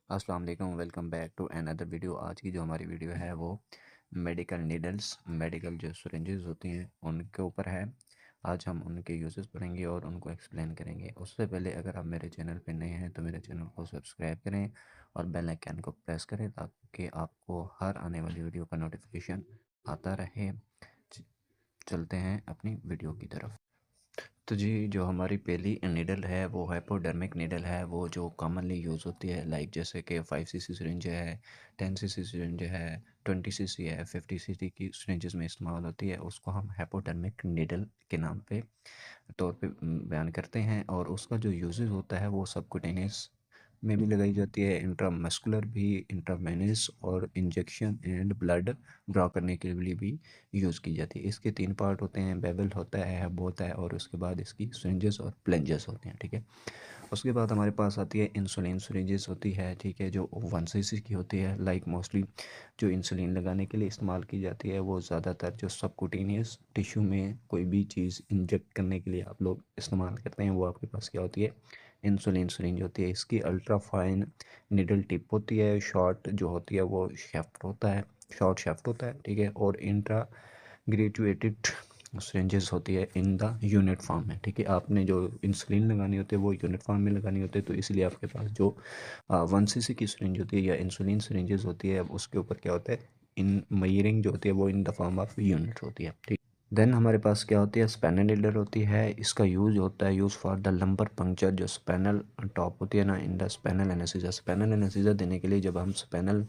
अस्सलाम वालेकुम, welcome back to another video. आज की जो हमारी वीडियो है वो मेडिकल नीडल्स, मेडिकल जो सिरिंजेस होती हैं उनके ऊपर है। आज हम उनके यूजेस पढ़ेंगे और उनको एक्सप्लेन करेंगे। उससे पहले अगर आप मेरे चैनल पे नए हैं तो मेरे चैनल को सब्सक्राइब करें और बेल आइकन को प्रेस करें ताकि आपको हर आने वाली वीडियो का नोटिफिकेशन आता रहे। चलते हैं अपनी वीडियो की तरफ। तो जी, जो हमारी पहली नीडल है वो हाइपोडर्मिक नीडल है, वो जो कॉमनली यूज़ होती है, लाइक जैसे कि 5 cc सिरिंज है, 10 cc सिरिंज है, 20 cc है, 50 cc की सिरिंजेस में इस्तेमाल होती है। उसको हम हाइपोडर्मिक नीडल के नाम पे तौर पे बयान करते हैं। और उसका जो यूजेस होता है वो सबक्यूटेनियस में भी लगाई जाती है, इंट्रामस्कुलर भी, इंट्रावेनस और इंजेक्शन एंड ब्लड ड्रॉ करने के लिए भी यूज़ की जाती है। इसके 3 पार्ट होते हैं, बेबल होता है, हब होता है और उसके बाद इसकी सिरिंजेस और प्लेंजेस होते हैं। ठीक है, उसके बाद हमारे पास आती है इंसुलिन सिरिंजेस होती है। ठीक है, जो 1 cc की होती है। लाइक मोस्टली जो इंसुलिन लगाने के लिए इस्तेमाल की जाती है वो ज़्यादातर जो सबक्यूटेनियस टिश्यू में कोई भी चीज़ इंजेक्ट करने के लिए आप लोग इस्तेमाल करते हैं, वो आपके पास क्या होती है, इंसुलिन सिरिंज होती है। इसकी अल्ट्रा फाइन निडल टिप होती है, शॉर्ट जो होती है वो शेफ्ट होता है, शॉर्ट शेफ्ट होता है। ठीक है, और इंट्रा ग्रेजुएटेड सिरिंजेस होती है इन द यूनिट फॉर्म में। ठीक है, आपने जो इंसुलिन लगानी होती है वो यूनिट फॉर्म में लगानी होती है, तो इसलिए आपके पास जो 1 cc की सिरिंज होती है या इंसुलिन सिरिंजेस होती है उसके ऊपर क्या होता है, इन मयरिंग जो होती है वो in the form of unit होती है। ठीक, देन हमारे पास क्या होती है, स्पैनल नीडल होती है। इसका यूज़ होता है use for the lumbar puncture, जो स्पैनल टॉप होती है ना, in the spinal anaesthesia. Spinal anaesthesia देने के लिए जब हम स्पैनल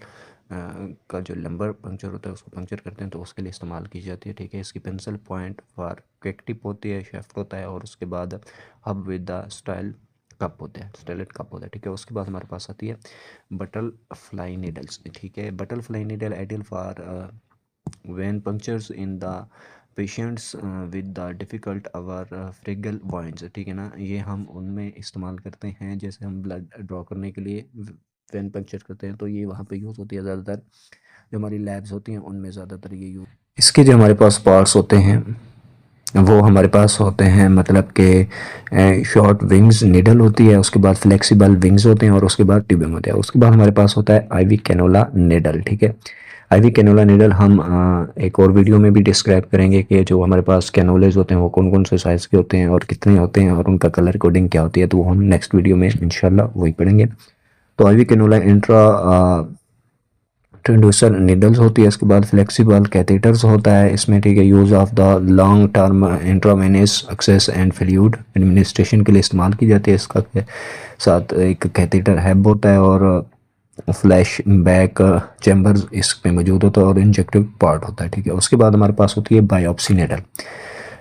का जो लंबर पंक्चर होता है उसको पंक्चर करते हैं तो उसके लिए इस्तेमाल की जाती है। ठीक है, इसकी pencil point for quick tip होती है, शेफ्ट होता है और उसके बाद hub with the style cup होता है, स्टेलेट कप होता है। ठीक है, उसके बाद हमारे पास आती है बटल फ्लाई नीडल्स। ठीक है, butterfly needle ideal for vein punctures in the patients with the difficult or fragile points. ठीक है ना, ये हम उनमें इस्तेमाल करते हैं जैसे हम ब्लड ड्रॉ करने के लिए वेन पंक्चर करते हैं, तो ये वहाँ पे यूज़ होती है ज़्यादातर। जो हमारी लैब्स होती हैं उनमें ज़्यादातर ये यूज़। इसके जो हमारे पास पार्ट्स होते हैं वो हमारे पास होते हैं, मतलब कि शॉर्ट विंग्स निडल होती है, उसके बाद फ्लेक्सिबल विंग्स होते हैं और उसके बाद ट्यूबिंग होते हैं। उसके बाद हमारे पास होता है आईवी कैनोला निडल। ठीक है, आईवी कैनोला निडल हम एक और वीडियो में भी डिस्क्राइब करेंगे कि जो हमारे पास कैनोलेज होते हैं वो कौन कौन से साइज़ के होते हैं और कितने होते हैं और उनका कलर कोडिंग क्या होती है, तो वो हम नेक्स्ट वीडियो में इंशाल्लाह वही पढ़ेंगे। तो आईवी कैनोला इंट्रा ट्रांड्यूसर निडल्स होती है, इसके बाद फ्लेक्सिबल कैथेटर्स होता है इसमें। ठीक है, use of the long term intravenous access and fluid administration के लिए इस्तेमाल की जाती है। इसका के साथ एक कैथेटर हैब होता है और फ्लैश बैक चैम्बर्स इसमें मौजूद होता है और इंजेक्टिव पार्ट होता है। ठीक है, उसके बाद हमारे पास होती है बायोप्सी निडल।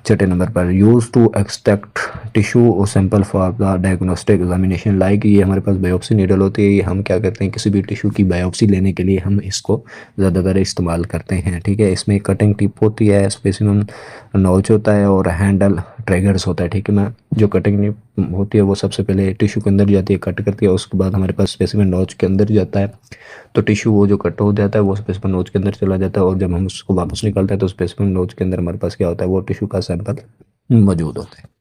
छठे नंबर पर यूज टू एक्सट्रैक्ट टिश्यू और sample for the diagnostic examination. Like ये हमारे पास बायोप्सी नीडल होती है, ये हम क्या करते हैं, किसी भी टिश्यू की बायोप्सी लेने के लिए हम इसको ज़्यादातर इस्तेमाल करते हैं। ठीक है, इसमें कटिंग टिप होती है, स्पेसिमन नोच होता है और हैंडल ट्रिगर्स होता है। ठीक है ना, जो कटिंग टिप होती है वो सबसे पहले टिश्यू के अंदर जाती है, कट करती है, उसके बाद हमारे पास स्पेसिमन नोच के अंदर जाता है, तो टिश्यू वो जो कट हो जाता है वो स्पेसिफिक नोच के अंदर चला जाता है और जब हम उसको वापस निकालते हैं तो स्पेसिफिक नोच के अंदर हमारे पास क्या होता है, वो टिश्यू का सैंपल मौजूद होता है।